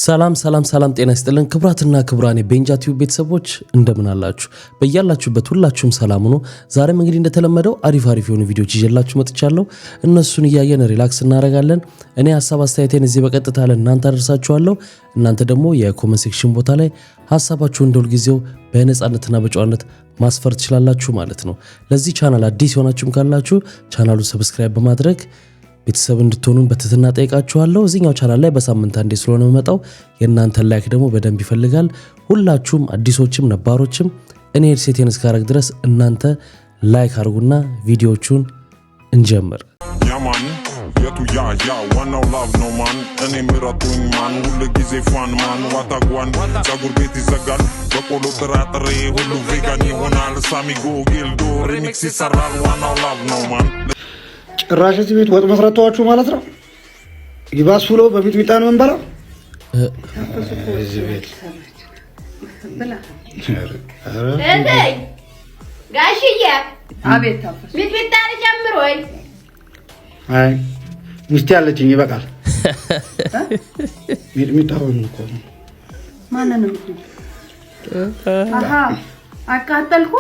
ሰላም ጤና ይስጥልን ክብራትና ክብራኔ ቤንጃ ቲዩብ ቤተሰቦች እንደምን አላችሁ በእያላችሁበት ሁላችሁም ሰላም ሁኑ ዛሬም እንግዲህ እንደተለመደው አሪፍ የሆኑ ቪዲዮዎች ይዤላችሁ መጥቻለሁ እነሱን ያያየን ሪላክስ እናረጋለን እኔ ሐሳብ አስተያየቴን እዚህ በቀጥታ ለእናንተ አደርሳችኋለሁ እናንተ ደግሞ የኮሜንት ሴክሽን ቦታ ላይ ሐሳባችሁን እንደልጊዜው በነጻነትና በጨዋነት ማስፈር ትችላላችሁ ማለት ነው ለዚህ ቻናል አዲስ ሆናችሁም ካላችሁ ቻናሉን ሰብስክራይብ በማድረግ ቤተሰብ እንድትሆኑን በትህትና ጠይቃችኋለሁ እዚህኛው ቻናል ላይ በሳምንት አንዴ ስለሆነ መጣው የእናንተ ላይክ ደግሞ በደንብ ይፈልጋል ሁላችሁም አዲሶችም ነባሮችም እኔ ሄድሴቴን እስካረግ ድረስ እናንተ ላይክ አድርጉና ቪዲዮቹን እንጀምር ያማን የቱ ያ ዋናው ላቭ ነው ማን እኔ ምረጡኝ ማን ሁሉ ጊዜ ፋን ማን ዋታጓን ጸጉር ቤት ይዘጋል በቆሎ ጥራጥሬ ሁሉ ቬጋን ይሆናል ሳሚጎ ጊልዶ ሪሚክስ ይሰራል ዋናው ላቭ ነው ማን ጭራሽ እዚህ ቤት ወጥ መስራት ተዋችሁ ማለት ነው ይባስ ብሎ በሚጥሚጣ ነው እንበላው እዚህ ቤት ብላ ጋሽዬ አቤት ታፈስ ሚጥሚጣ ልጨምር ወይ አይ ሚስቴ አለችኝ ይበቃል ሚጥሚጣው ነው እኮ ማን ነው አሃ አቃጠልኩ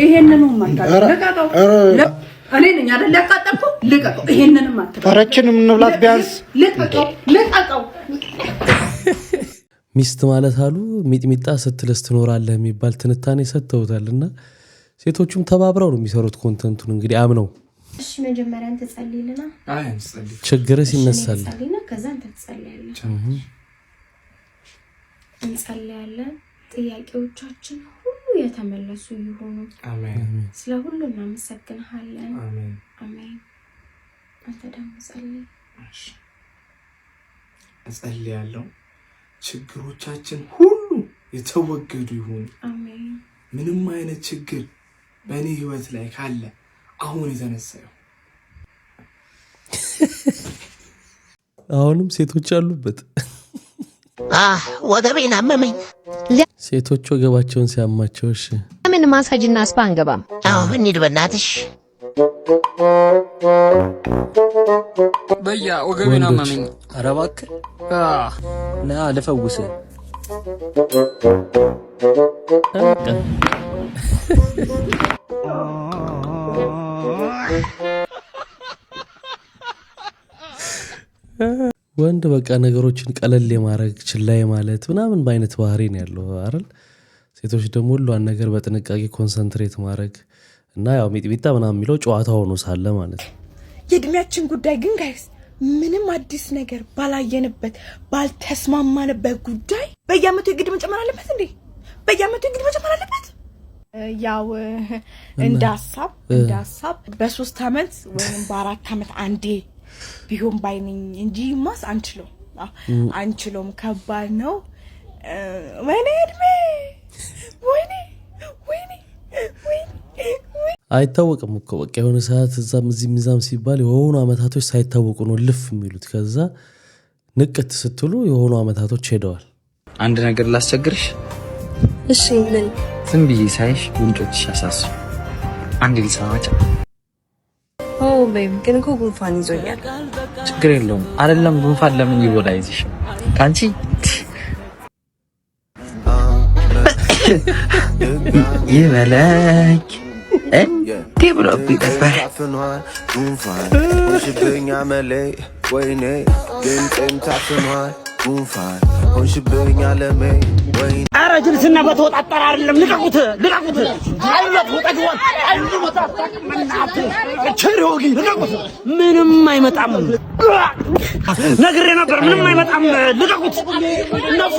ይሄንን ማታለቀቀው እኔ ነኝ አይደል ያቃጠልኩ ልቀቀው ይሄንን ማታለቀቀው ታረችንም እንብላት ቢያንስ ልቀቀው ሚስት ማለት አሉ ሚጥሚጣ ስትለስ ትኖራለህ የሚባል ትንታኔ ሰጥተውታልና ሴቶቹም ተባብረው ነው የሚሰሩት ኮንተንቱን እንግዲህ አምነው እሺ መጀመሪያ አንተ ጸልይልና አይ እንጸልይ ችግርስ ይነሳል ጸልይና ከዛ አንተ ትጸልያለህ እንጸልያለን ጥያቄዎቻችን ሁሉ የተመለሱ ይሁኑ አሜን ስለ ሁሉ እናመሰግንሃለን አሜን አሜን አንተ ደግሞ ጸልይ እሺ እጸልያለሁ ችግሮቻችን ሁሉ የተወገዱ ይሁኑ አሜን ምንም አይነት ችግር በእኔ ህይወት ላይ ካለ አሁን የተነሳው አሁንም ሴቶች አሉበት ወገቤን አመመኝ ሴቶች ወገባቸውን ሲያማቸው እሺ ምን ማሳጅና ስፓ አንገባም አዎ እንሂድ በእናትሽ በያ ወገቤን አመመኝ ኧረ እባክህ ና ልፈውስ ወንድ በቃ ነገሮችን ቀለል የማድረግ ችላይ ማለት ምናምን በአይነት ባህሪ ነው ያለው አይደል ሴቶች ደግሞ ሁሉን ነገር በጥንቃቄ ኮንሰንትሬት ማድረግ እና ያው ሚጥሚጣ ምናምን የሚለው ጨዋታ ሆኖ ሳለ ማለት የእድሜያችን ጉዳይ ግን ጋይስ ምንም አዲስ ነገር ባላየንበት ባልተስማማንበት ጉዳይ በየአመቱ የግድ መጨመር አለበት እንዴ በየአመቱ የግድ መጨመር አለበት ያው እንዳሳብ በ3 አመት ወይም በ4 አመት አንዴ ቢሆን ባይነኝ እንጂ ማስ አንችሎም ከባድ ነው ወይኔ እድሜ ወይኔ አይታወቅም እኮ በቃ የሆነ ሰዓት እዛም እዚህ ሚዛም ሲባል የሆኑ አመታቶች ሳይታወቁ ነው ልፍ የሚሉት ከዛ ንቅት ስትሉ የሆኑ አመታቶች ሄደዋል አንድ ነገር ላስቸግርሽ እሺ ምን ዝም ብዬ ሳይሽ ጉንጮችሽ ያሳሱ አንድ ልሳማጭ በይም ግን እኮ ጉንፋን ይዞኛል ችግር የለውም አይደለም ጉንፋን ለምን ይወዳይዝሽ ካንቺ ይበለክ ቴብሎ ቢቀበር ጉንፋን ሆንሽብኝ አመሌ ወይኔ ግን ጤምታፍኗል ጉንፋን ሆንሽብኝ አለሜ ወይኔ ኧረ ጅልስና በተወጣጠረ አይደለም ልቀቁት አይለት ወጣግዋል አይሉታታቅምናት ቸሪውጊ ልቀቁት ምንም አይመጣም ነግሬ ነበር ምንም አይመጣም ልቀቁት እነሱ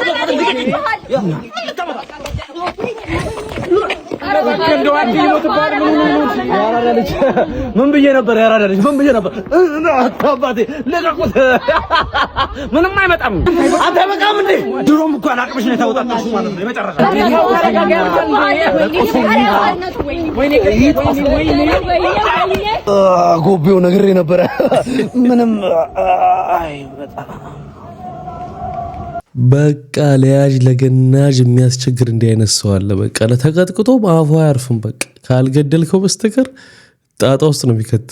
ምን ብዬ ነበር ያራዳልሽ ምን ብዬ ነበር አባቴ ለቀቁት ምንም አይመጣም አንተ በቃም እንዴ ድሮም እኮ አላቅምሽ ነው ታውጣጣሽ ማለት ነው የመጨረሻ ጎቤው ነግሬ ነበር ምንም አይ በጣም በቃ ለያጅ ለገናጅ የሚያስቸግር እንዲህ አይነት ሰው አለ በቃ ለተቀጥቅጦ ማፉ አያርፍም በቃ ካልገደልከው በስተቀር ጣጣ ውስጥ ነው የሚከት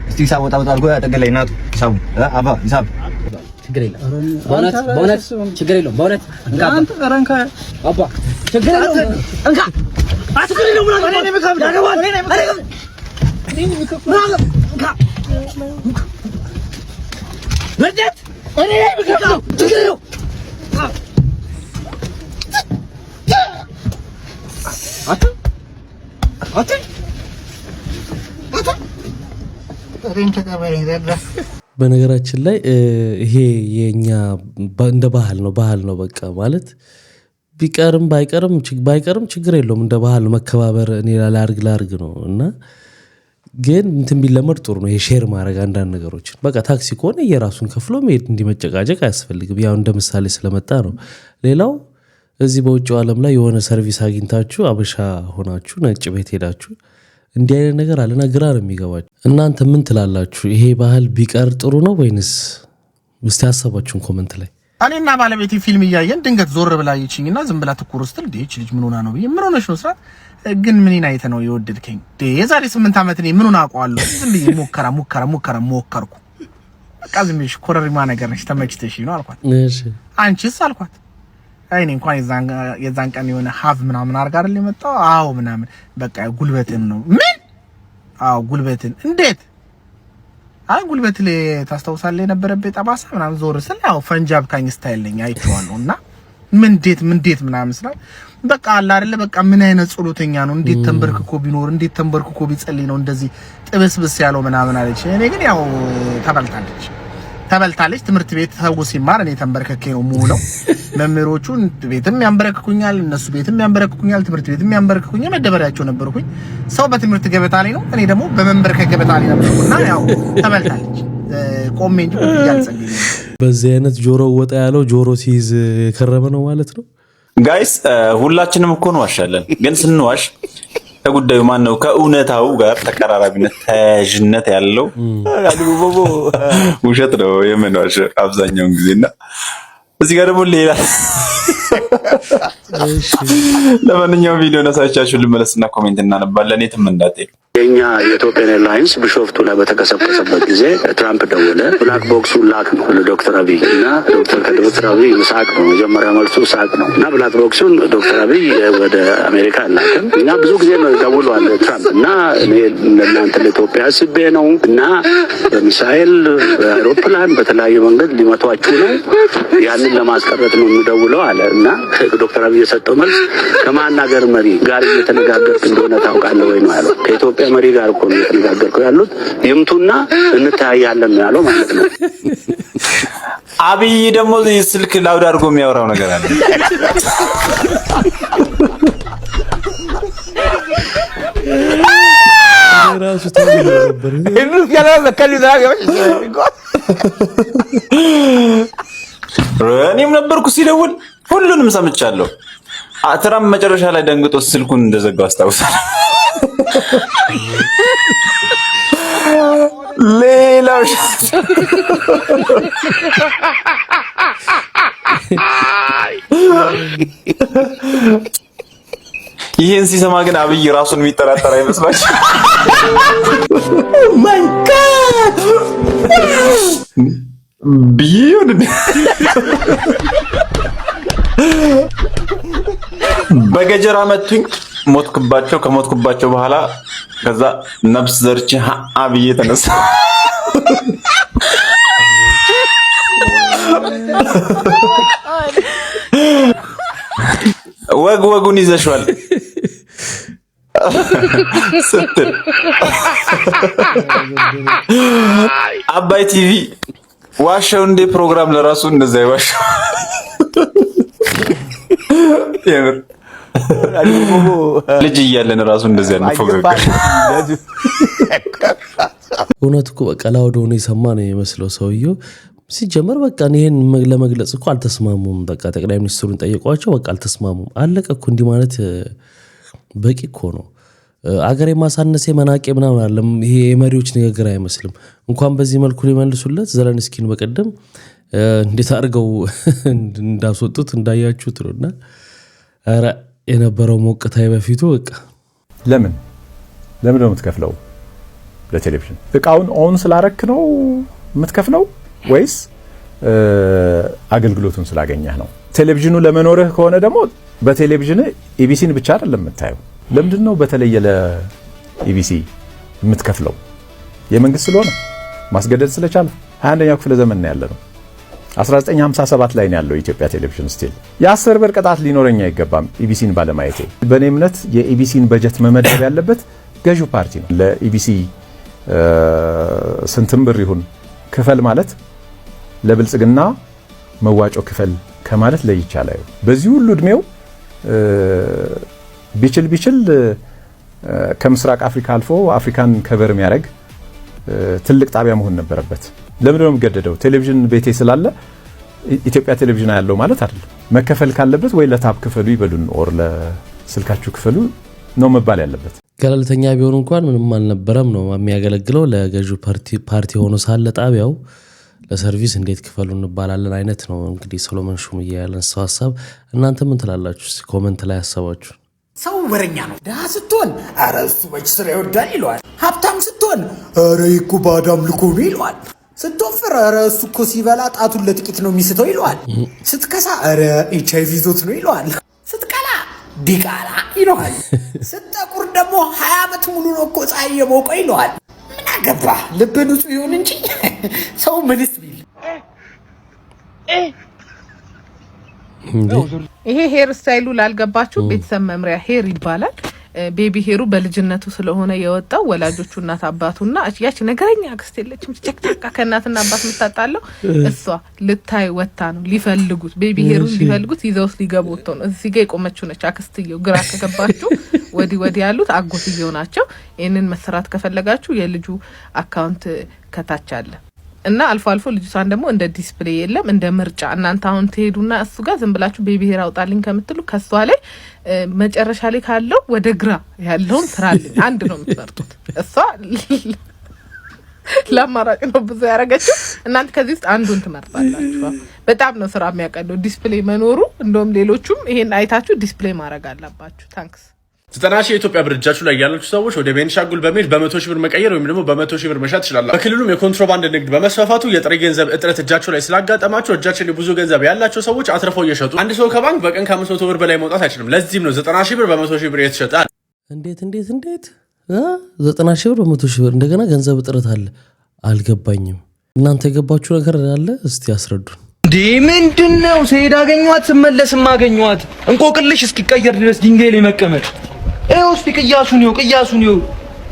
እስቲ ሂሳብ ወጣ አድርጎ ያጠገለኝ ናቱ ሂሳቡ አባ ሂሳብ ችግር የለም በእውነት ችግር የለውም በእውነት አንተ ቀረንካ አባ ችግር የለውም እንካ አትክል ነው ምናምን እኔ ምካብ ያገባል እኔ ምናምን እንካ ወደት እኔ ምካብ ችግር የለውም በነገራችን ላይ ይሄ የኛ እንደ ባህል ነው በቃ ማለት ቢቀርም ባይቀርም ችግር የለውም እንደ ባህል መከባበር እኔ ላርግ ነው እና ግን እንትን ቢለመድ ጥሩ ነው የሼር ማድረግ አንዳንድ ነገሮችን በቃ ታክሲ ከሆነ የራሱን ከፍሎ መሄድ እንዲመጨቃጨቅ አያስፈልግም ያው እንደ ምሳሌ ስለመጣ ነው ሌላው እዚህ በውጭው ዓለም ላይ የሆነ ሰርቪስ አግኝታችሁ አበሻ ሆናችሁ ነጭ ቤት ሄዳችሁ እንዲህ አይነት ነገር አለና ግራ ነው የሚገባችሁ እናንተ ምን ትላላችሁ ይሄ ባህል ቢቀር ጥሩ ነው ወይንስ እስቲ ሐሳባችሁን ኮሜንት ላይ እኔና ባለቤቴ ፊልም እያየን ድንገት ዞር ብላ ይቺኝና ዝም ብላ ትኩር ስትል ዲች ልጅ ምን ሆና ነው ብዬ ምን ሆነሽ ነው ስራት ግን ምን አይተ ነው የወደድከኝ የዛሬ 8 ዓመት እኔ ምን ሆና አውቀዋለሁ ዝም ብዬ ሞከርኩ በቃ ዝም ብዬ ኮረሪማ ነገር ነሽ ተመችተሽ ነው አልኳት እሺ አንቺስ አልኳት አይኔ እንኳን የዛን ቀን የሆነ ሀቭ ምናምን አርጋ አይደል የመጣው አዎ ምናምን በቃ ጉልበትን ነው ምን አዎ ጉልበትን እንዴት አይ ጉልበት ላይ ታስተውሳለህ የነበረበት ጠባሳ ምናምን ዞር ስለ ያው ፈንጃብ ካኝ ስታይል ነኝ አይቼዋለሁና ምንዴት ምናምን ስለ በቃ አለ አይደለ በቃ ምን አይነት ጸሎተኛ ነው እንዴት ተንበርክኮ ቢኖር እንዴት ተንበርክኮ ቢጸልይ ነው እንደዚህ ጥብስብስ ያለው ምናምን አለች እኔ ግን ያው ተበልታለች ትምህርት ቤት ተው ሲማር እኔ ተንበርክኬ ነው ሙሉው መምህሮቹ ቤትም ያንበረክኩኛል እነሱ ቤትም ያንበረክኩኛል ትምህርት ቤትም ያንበረክኩኛል መደበሪያቸው ነበርኩኝ ሰው በትምህርት ገበታ ላይ ነው እኔ ደግሞ በመንበርከክ ገበታ ላይ ነበርኩና ያው ተበልታለች ቆሜ እንጂ ያልጸልይ በዚህ አይነት ጆሮ ወጣ ያለው ጆሮ ሲይዝ ከረመ ነው ማለት ነው ጋይስ ሁላችንም እኮ ነው ዋሻለን ግን ስንዋሽ ከጉዳዩ ማን ነው ከእውነታው ጋር ተቀራራቢነት ተያያዥነት ያለው ውሸት ነው የምንዋሽ አብዛኛውን ጊዜና እዚህ ጋር ደግሞ ሌላ ለማንኛውም ቪዲዮ ነሳቻችሁ ልመለስና ኮሜንት እናነባለን የትም እንዳትሄዱ የኛ የኢትዮጵያ ኤርላይንስ ቢሾፍቱ ላይ በተከሰከሰበት ጊዜ ትራምፕ ደወለ ብላክ ቦክሱ ላክ ነው ለዶክተር አብይ እና ዶክተር አብይ ሳቅ ነው መጀመሪያ መልሱ ሳቅ ነው እና ብላክ ቦክሱን ዶክተር አብይ ወደ አሜሪካ ላከም እና ብዙ ጊዜ ነው ደውሏል ትራምፕ እና እኔ ለእናንተ ለኢትዮጵያ አስቤ ነው እና በሚሳኤል በአውሮፕላን በተለያየ መንገድ ሊመቷችሁ ነው ያንን ለማስቀረት ነው የሚደውለው አለ እና ዶክተር አብይ የሰጠው መልስ ከማን ሀገር መሪ ጋር እየተነጋገርክ እንደሆነ ታውቃለህ ወይ ነው ያለው ከኢትዮጵያ መሪ ጋር እኮ ነው የተነጋገርኩ ያሉት ይምቱና እንታያለን ያለው ማለት ነው አብይ ደግሞ ስልክ ላውድ አድርጎ የሚያወራው ነገር አለ ራሱ ተነበር እንዴት ያለ ለከሊዛ እኔም ነበርኩ ሲደውል ሁሉንም ሰምቻለሁ ትራምፕ መጨረሻ ላይ ደንግጦ ስልኩን እንደዘጋው አስታውሳለሁ ሌላው ይሄን ሲሰማ ግን አብይ ራሱን የሚጠራጠር አይመስላችሁ ማይ ጋድ ቢዩን በገጀራ መቱኝ ሞትኩባቸው ከሞትኩባቸው በኋላ ከዛ ነፍስ ዘርቼ አብይ ተነሳ ወጉን ይዘሽዋል ስትል አባይ ቲቪ ዋሻው እንደ ፕሮግራም ለራሱ እንደዛ ይዋሻው የምር ልጅ እያለን ራሱ እንደዚህ ያለ ፎገግ እውነት እኮ በቃ ላውዶ ነው የሰማ ነው የመስለው ሰውየው ሲጀመር በቃ ይሄን ለመግለጽ እኮ አልተስማሙም በቃ ጠቅላይ ሚኒስትሩን ጠይቋቸው በቃ አልተስማሙም አለቀ እኮ እንዲህ ማለት በቂ እኮ ነው አገሬ ማሳነሴ መናቄ ምናምን አይደለም ይሄ የመሪዎች ንግግር አይመስልም እንኳን በዚህ መልኩ ሊመልሱለት ዘለንስኪን በቀደም እንዴት አድርገው እንዳስወጡት እንዳያችሁት ነውና አረ የነበረው ሞቅታ በፊቱ በቃ ለምን ነው የምትከፍለው ለቴሌቪዥን? እቃውን ኦን ስላረክ ነው የምትከፍለው ወይስ አገልግሎቱን ስላገኘህ ነው? ቴሌቪዥኑ ለመኖርህ ከሆነ ደግሞ በቴሌቪዥን ኢቢሲን ብቻ አይደለም የምታየው። ለምንድነው በተለየ ለኢቢሲ የምትከፍለው? የመንግስት ስለሆነ ማስገደድ ስለቻለ 21ኛው ክፍለ ዘመን ነው ያለነው። 1957 ላይ ነው ያለው ኢትዮጵያ ቴሌቪዥን ስቲል። የ10 ብር ቅጣት ሊኖረኝ አይገባም ኢቢሲን ባለማየቴ። በእኔ እምነት የኢቢሲን በጀት መመደብ ያለበት ገዢው ፓርቲ ነው። ለኢቢሲ ስንትም ብር ይሁን ክፈል ማለት ለብልጽግና መዋጮ ክፈል ከማለት ለይቻላል። በዚህ ሁሉ እድሜው ቢችል ከምስራቅ አፍሪካ አልፎ አፍሪካን ከቨር የሚያደርግ ትልቅ ጣቢያ መሆን ነበረበት። ለምንድነው የሚገደደው? ቴሌቪዥን ቤቴ ስላለ ኢትዮጵያ ቴሌቪዥን ያለው ማለት አይደለም። መከፈል ካለበት ወይ ለታብ ክፈሉ ይበሉን ኦር ለስልካችሁ ክፈሉ ነው መባል ያለበት። ገለልተኛ ቢሆን እንኳን ምንም አልነበረም ነው የሚያገለግለው። ለገዢው ፓርቲ ሆኖ ሳለ ጣቢያው ለሰርቪስ እንዴት ክፈሉ እንባላለን አይነት ነው። እንግዲህ ሰሎሞን ሹምዬ ያለን ሐሳብ እናንተ ምን ትላላችሁ? ኮሜንት ላይ ያሰባችሁ። ሰው ወረኛ ነው። ደሃ ስትሆን አረ እሱ በጅ ስራ ይወዳል ይለዋል። ሀብታም ስትሆን አረ ይኩ ባዳም ልኮ ነው ይለዋል። ስትወፍር አረ እሱ እኮ ሲበላ ጣቱን ለጥቂት ነው የሚስተው ይለዋል። ስትከሳ አረ ኤችአይቪ ይዞት ነው ይለዋል። ስትቀላ ዲቃላ ይለዋል። ስትጠቁር ደግሞ 20 ዓመት ሙሉ ነው እኮ ፀሐይ የሞቀው ይለዋል። ምን አገባ ልብ ንጹህ ይሁን እንጂ ሰው ምንስ ቢል። ይሄ ሄር ስታይሉ ላልገባችሁ ቤተሰብ መምሪያ ሄር ይባላል። ቤቢ ሄሩ በልጅነቱ ስለሆነ የወጣው ወላጆቹ እናት አባቱና ያቺ ነገረኛ አክስት የለችም ጨቅጨቃ ከእናትና አባት የምታጣለው እሷ ልታይ ወጣ ነው ሊፈልጉት ቤቢ ሄሩን ሊፈልጉት ይዘውስ ሊገቡ ወጥተው ነው እዚህ ጋር የቆመችው ነች አክስትየው። ግራ ከገባችሁ ወዲ ያሉት አጎትየው ናቸው። ይሄንን መስራት ከፈለጋችሁ የልጁ አካውንት ከታች አለ እና አልፎ ልጅቷን ደግሞ እንደ ዲስፕሌይ የለም እንደ ምርጫ እናንተ አሁን ትሄዱና እሱ ጋር ዝም ብላችሁ ቤቢ ሄር አውጣልኝ ከምትሉ ከሷ ላይ መጨረሻ ላይ ካለው ወደ ግራ ያለውን ትራልኝ አንድ ነው የምትመርጡት። እሷ ለማራጭ ነው ብዙ ያረጋችሁ። እናንተ ከዚህ ውስጥ አንዱን ትመርጣላችሁ። በጣም ነው ስራ የሚያቀለው ዲስፕሌይ መኖሩ። እንደውም ሌሎቹም ይሄን አይታችሁ ዲስፕሌይ ማድረግ አለባችሁ። ታንክስ 90 ሺህ የኢትዮጵያ ብር እጃችሁ ላይ ያላችሁ ሰዎች ወደ ቤንሻንጉል በመሄድ በ100 ሺህ ብር መቀየር ወይም ደግሞ በ100 ሺህ ብር መሸጥ ትችላላችሁ። በክልሉም የኮንትሮባንድ ንግድ በመስፋፋቱ የጥሬ ገንዘብ እጥረት እጃችሁ ላይ ስላጋጠማችሁ እጃችን ብዙ ገንዘብ ያላቸው ሰዎች አትርፈው እየሸጡ አንድ ሰው ከባንክ በቀን ከ500 ብር በላይ መውጣት አይችልም። ለዚህም ነው 90 ሺህ ብር በ100 ሺህ ብር የተሸጠ። እንዴት 90 ሺህ ብር በ100 ሺህ ብር እንደገና ገንዘብ እጥረት አለ? አልገባኝም። እናንተ የገባችሁ ነገር አለ? እስቲ ያስረዱን። እንዴ ምንድነው? ስሄድ አገኘኋት ስመለስም አገኘኋት። እንቆቅልሽ እስኪቀየር ድረስ ድንጋይ ላይ መቀመጥ እስቲ ቅያሱን ይው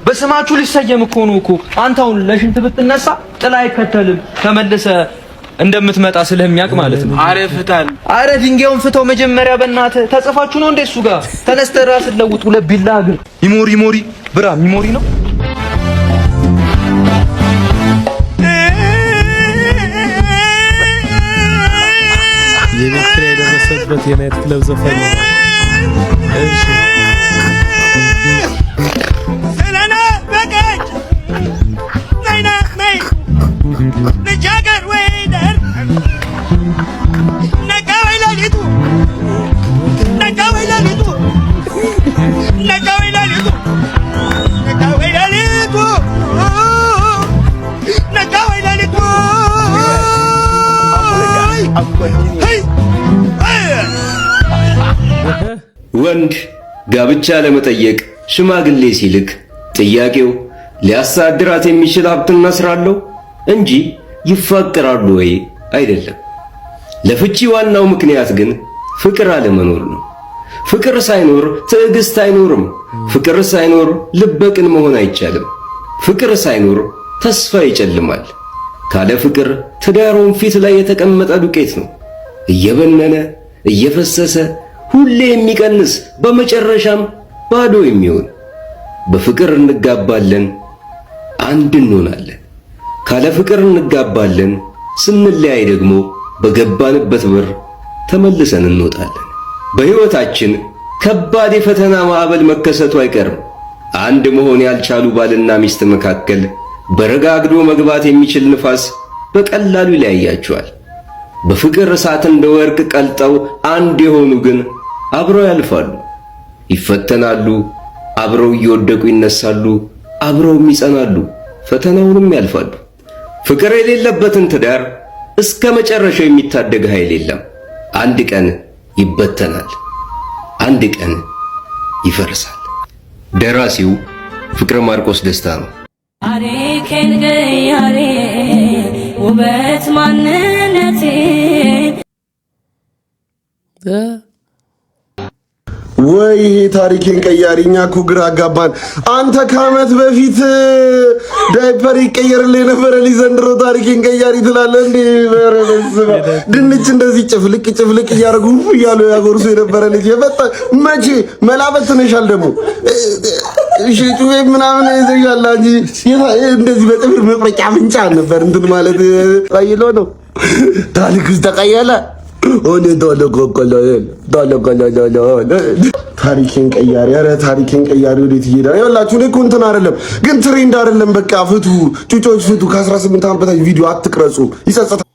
በስማችሁ ሊሰየም እኮ ነው እኮ። አንተ አሁን ለሽንት ብትነሳ ጥላ አይከተልም ተመለሰ እንደምትመጣ ስለሚያቅ ማለት ነው። አረ ፍታል። አረ ድንጋዩን ፍታው መጀመሪያ በእናትህ። ተጽፋችሁ ነው እንደ እሱ ጋር ተነስተህ ራስን ለውጥ። ሁለት ቢላ እግር ሚሞሪ ብራ ሚሞሪ ነው። የቤት የደረሰበት የናይት ክለብ ዘፈን ነው። እሺ ሰላና በቀች ነይና ነይ ልጃገር ወይደር ነጋ ወይላሊቱ ነጋ ወይላሊቱ ነጋ ወይላሊቱ ነጋ ወይላሊቱ ነጋ ወይላሊቱ ወንድ ጋብቻ ለመጠየቅ ሽማግሌ ሲልክ ጥያቄው ሊያሳድራት የሚችል ሀብትና ስራ አለው እንጂ ይፋቀራሉ ወይ አይደለም። ለፍቺ ዋናው ምክንያት ግን ፍቅር አለመኖር ነው። ፍቅር ሳይኖር ትዕግስት አይኖርም። ፍቅር ሳይኖር ልበቅን መሆን አይቻልም። ፍቅር ሳይኖር ተስፋ ይጨልማል። ካለ ፍቅር ትዳሩን ፊት ላይ የተቀመጠ ዱቄት ነው። እየበነነ እየፈሰሰ ሁሌ የሚቀንስ በመጨረሻም ባዶ የሚሆን። በፍቅር እንጋባለን፣ አንድ እንሆናለን። ካለ ፍቅር እንጋባለን፣ ስንለያይ ደግሞ በገባንበት በር ተመልሰን እንወጣለን። በሕይወታችን ከባድ የፈተና ማዕበል መከሰቱ አይቀርም። አንድ መሆን ያልቻሉ ባልና ሚስት መካከል በረጋግዶ መግባት የሚችል ንፋስ በቀላሉ ይለያያቸዋል። በፍቅር እሳት እንደ ወርቅ ቀልጠው አንድ የሆኑ ግን አብረው ያልፋሉ፣ ይፈተናሉ፣ አብረው እየወደቁ ይነሳሉ፣ አብረውም ይጸናሉ። ፈተናውንም ያልፋሉ። ፍቅር የሌለበትን ትዳር እስከ መጨረሻው የሚታደግ ኃይል የለም። አንድ ቀን ይበተናል፣ አንድ ቀን ይፈርሳል። ደራሲው ፍቅረ ማርቆስ ደስታ ነው። ታሪኬን ቀያሬ ውበት ማንነቴ ወይ ታሪኬን ቀያሪ እኛ እኮ ግራ አጋባን። አንተ ከዓመት በፊት ዳይፐር ይቀየርልህ የነበረ ልጅ ዘንድሮ ታሪኬን ቀያሪ ትላለህ እንዴ? ድንች እንደዚህ ጭፍልቅ ጭፍልቅ እያደረጉ እያሉ ያጎርሱ የነበረ ልጅ የበጣ መቼ መላበት ትነሻል ደግሞ ጩቤ ምናምን ይዘሻል እንጂ እንደዚህ በጥፍር መቁረጫ ምንጫ ነበር እንትን ማለት ቀይሎ ነው። ታሪክ ውስጥ ተቀየለ ኦኔ ዶሎጎጎሎ ታሪኬን ቀያሪ ኧረ ታሪኬን ቀያሪ ወዴት ይሄዳል? ይኸውላችሁ እኔ እኮ እንትን አይደለም ግን ትሬንድ አይደለም። በቃ ፍቱ ጩጮች ፍቱ። ከ18 ዓመት በታች ቪዲዮ አትቅረጹ፣ ይጸጸታል።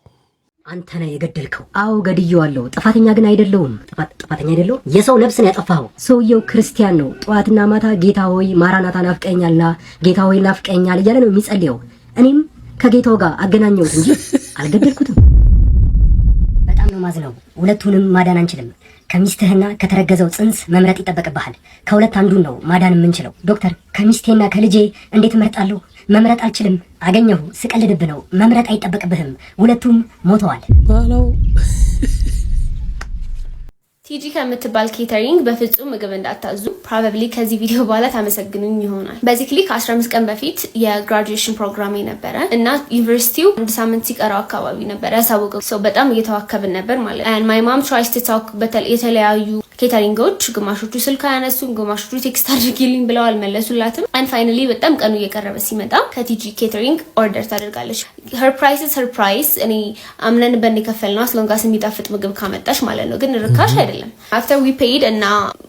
አንተ ነህ የገደልከው። አዎ ገድዬዋለሁ። ጥፋተኛ ግን አይደለሁም። ጥፋተኛ አይደለሁም። የሰው ነፍስ ነው ያጠፋኸው። ሰውየው ክርስቲያን ነው። ጠዋትና ማታ ጌታ ሆይ ማራናታ ናፍቀኛልና ጌታ ሆይ ናፍቀኛል እያለ ነው የሚጸልየው። እኔም ከጌታው ጋር አገናኘሁት እንጂ አልገደልኩትም። በጣም ነው ማዝነው። ሁለቱንም ማዳን አንችልም። ከሚስትህና ከተረገዘው ጽንስ መምረጥ ይጠበቅብሃል። ከሁለት አንዱን ነው ማዳን የምንችለው። ዶክተር ከሚስቴና ከልጄ እንዴት እመርጣለሁ? መምረጥ አልችልም። አገኘሁ ስቀልድብ ነው። መምረጥ አይጠበቅብህም። ሁለቱም ሞተዋል። ቲጂ ከምትባል ኬተሪንግ በፍጹም ምግብ እንዳታዙ። ፕሮባብሊ ከዚህ ቪዲዮ በኋላ ታመሰግኑኝ ይሆናል። ቤዚክሊ ከ15 ቀን በፊት የግራጁዌሽን ፕሮግራም ነበረ እና ዩኒቨርሲቲው አንድ ሳምንት ሲቀረው አካባቢ ነበረ ያሳወቀው። ሰው በጣም እየተዋከብን ነበር ማለት ነው። ማይ ማም ትራይስ ቱ ቶክ የተለያዩ ኬተሪንጎች ግማሾቹ ስልክ አያነሱም፣ ግማሾቹ ቴክስት አድርጊልኝ ብለው አልመለሱላትም። አንድ ፋይናሊ በጣም ቀኑ እየቀረበ ሲመጣ ከቲጂ ኬተሪንግ ኦርደር ታደርጋለች። ሄር ፕራይስ ኢዝ ሄር ፕራይስ። እኔ አምነንበት የከፈልነው አስሎንጋስ የሚጣፍጥ ምግብ ካመጣሽ ማለት ነው፣ ግን ርካሽ አይደለም። አፍተር ዊ ፔይድ እና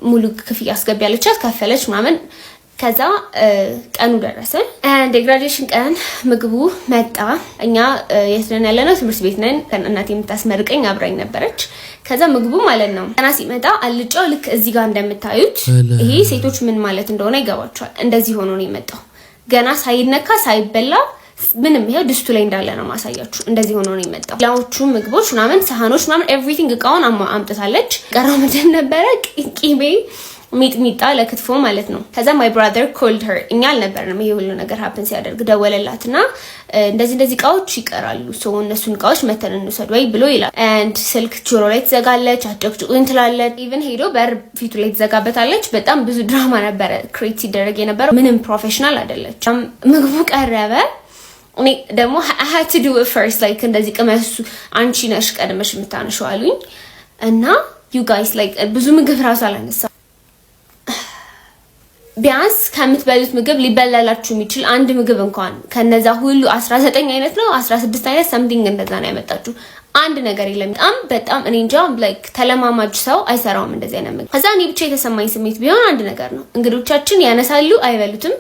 ሙሉ ክፍያ አስገቢ ያለቻት ከፈለች ምናምን። ከዛ ቀኑ ደረሰ። አንድ የግራጁዌሽን ቀን ምግቡ መጣ። እኛ የት ነን ያለነው? ትምህርት ቤት ነን። እናቴ የምታስመርቀኝ አብራኝ ነበረች። ከዛ ምግቡ ማለት ነው ገና ሲመጣ አልጫው ልክ እዚህ ጋር እንደምታዩት ይሄ ሴቶች ምን ማለት እንደሆነ ይገባቸዋል። እንደዚህ ሆኖ ነው የመጣው። ገና ሳይነካ ሳይበላ ምንም ይሄው ድስቱ ላይ እንዳለ ነው ማሳያችሁ። እንደዚህ ሆኖ ነው የመጣው። ላዎቹ ምግቦች ምናምን ሳህኖች ምናምን ኤቭሪቲንግ እቃውን አምጥታለች። ቀረው ምንድን ነበረ? ቂቤ ሚጥሚጣ ለክትፎ ማለት ነው። ከዛ ማይ ብራዘር ኮልድ ሄር። እኛ አልነበርንም ይሄ ሁሉ ነገር ሀፕን ሲያደርግ። ደወለላትና እንደዚህ እቃዎች ይቀራሉ፣ ሰው እነሱን እቃዎች መተን እንውሰድ ወይ ብሎ ይላል። አንድ ስልክ ጆሮ ላይ ትዘጋለች፣ አጨቅጭቁኝ ትላለች። ኢቭን ሄዶ በር ፊቱ ላይ ትዘጋበታለች። በጣም ብዙ ድራማ ነበረ ክሬት ሲደረግ የነበረው። ምንም ፕሮፌሽናል አይደለች። ምግቡ ቀረበ። እኔ ደግሞ I had to do it first like እንደዚህ ቅመሱ አንቺ ነሽ ቀድመሽ የምታነሺው አሉኝ እና you guys like ብዙ ምግብ ራሱ አላነሳ። ቢያንስ ከምትበሉት ምግብ ሊበላላችሁ የሚችል አንድ ምግብ እንኳን ከነዛ ሁሉ 19 አይነት ነው 16 አይነት something እንደዛ ነው ያመጣችሁ። አንድ ነገር የለም። በጣም እኔ እንጃ like ተለማማጅ ሰው አይሰራውም እንደዚህ አይነት ምግብ። ከዛ እኔ ብቻ የተሰማኝ ስሜት ቢሆን አንድ ነገር ነው። እንግዶቻችን ያነሳሉ፣ አይበሉትም፣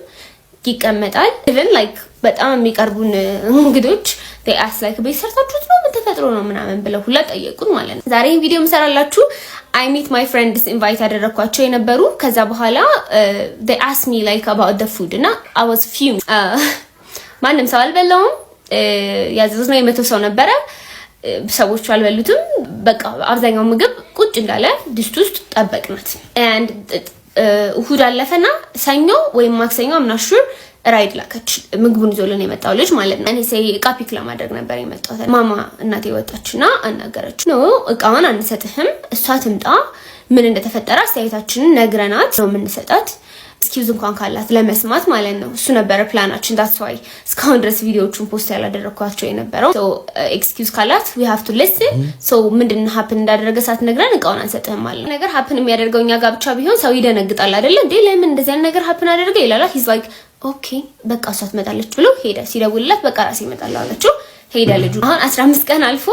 ይቀመጣል። even like በጣም የሚቀርቡን እንግዶች they ask like ቤት ሰርታችሁት ነው ምን ተፈጥሮ ነው ምናምን ብለው ሁላ ጠየቁን ማለት ነው። ዛሬ ቪዲዮ የምሰራላችሁ I meet my friends invite ያደረኳቸው የነበሩ ከዛ በኋላ they asked me like about the food እና I was fumed. ማንም ሰው አልበላውም። ያዘዝነው 100 ሰው ነበረ። ሰዎቹ አልበሉትም። በቃ አብዛኛው ምግብ ቁጭ እንዳለ ድስት ውስጥ ጠበቅናት and እሁድ አለፈና ሰኞ ወይም ማክሰኞ ምናሹር ራይድ ላከች ምግቡን ይዞልን የመጣው ልጅ ማለት ነው። እኔ እቃ ፒክ ለማድረግ ነበር የመጣው። ማማ እናቴ ወጣችና አናገረች ነው እቃውን አንሰጥህም፣ እሷ ትምጣ፣ ምን እንደተፈጠረ አስተያየታችንን ነግረናት ነው የምንሰጣት። ኤክስኪውዝ እንኳን ካላት ለመስማት ማለት ነው። እሱ ነበር ፕላናችን። that's why እስካሁን ድረስ ቪዲዮዎቹን ፖስት ያላደረኳቸው የነበረው። so ኤክስኪውዝ ካላት we have to listen. so ምንድን ሀፕን እንዳደረገ ሳትነግረን እቃውን አንሰጥህም ማለት ነው። ነገር ሀፕን የሚያደርገው እኛ ጋር ብቻ ቢሆን ሰው ይደነግጣል አይደለ እንዴ? ለምን እንደዚህ አይነት ነገር ሀፕን አደረገ ይላል። he's like okay በቃ እሷ ትመጣለች ብሎ ሄደ። ሲደውልላት በቃ ራሴ እመጣለሁ አለችው። ሄደ ልጁ። አሁን 15 ቀን አልፎ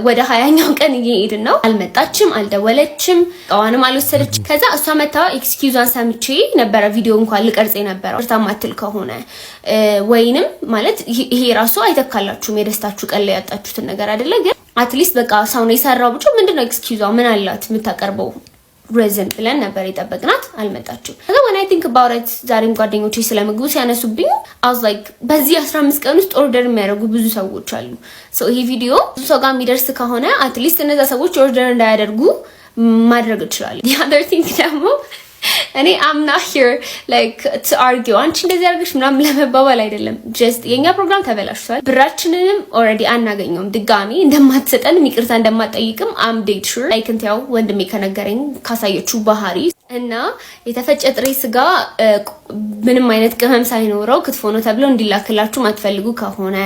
ወደ 20ኛው ቀን እየሄድን ነው። አልመጣችም፣ አልደወለችም፣ እቃዋንም አልወሰደችም። ከዛ እሷ መታ ኤክስኪውዟን ሰምቼ ነበረ ቪዲዮ እንኳን ልቀርጽ የነበረው ታማትል ከሆነ ወይንም ማለት ይሄ ራሱ አይተካላችሁም የደስታችሁ ቀን ላይ ያጣችሁትን ነገር አይደለ። ግን አትሊስት በቃ ሰው ነው የሰራው ብቻ ምንድነው ኤክስኪውዟ ምን አላት የምታቀርበው reason ብለን ነበር የጠበቅናት አልመጣችም። ከዛ when I think about it ዛሬም ጓደኞቼ ስለምግቡ ሲያነሱብኝ I was like በዚህ 15 ቀን ውስጥ ኦርደር የሚያደርጉ ብዙ ሰዎች አሉ። so ይሄ ቪዲዮ ብዙ ሰው ጋር የሚደርስ ከሆነ at least እነዛ ሰዎች ኦርደር እንዳያደርጉ ማድረግ ይችላል። the other thing ደግሞ እኔ I'm not here like to argue አንቺ እንደዚህ አድርገሽ ምናምን ለመባባል አይደለም። just የኛ ፕሮግራም ተበላሽቷል። ብራችንንም already አናገኘውም። ድጋሚ እንደማትሰጠን ይቅርታ እንደማትጠይቅም I'm dead sure like እንታው ወንድሜ ከነገረኝ ካሳየችው ባህሪ እና የተፈጨ ጥሬ ስጋ ምንም አይነት ቅመም ሳይኖረው ክትፎ ነው ተብሎ እንዲላክላችሁ ማትፈልጉ ከሆነ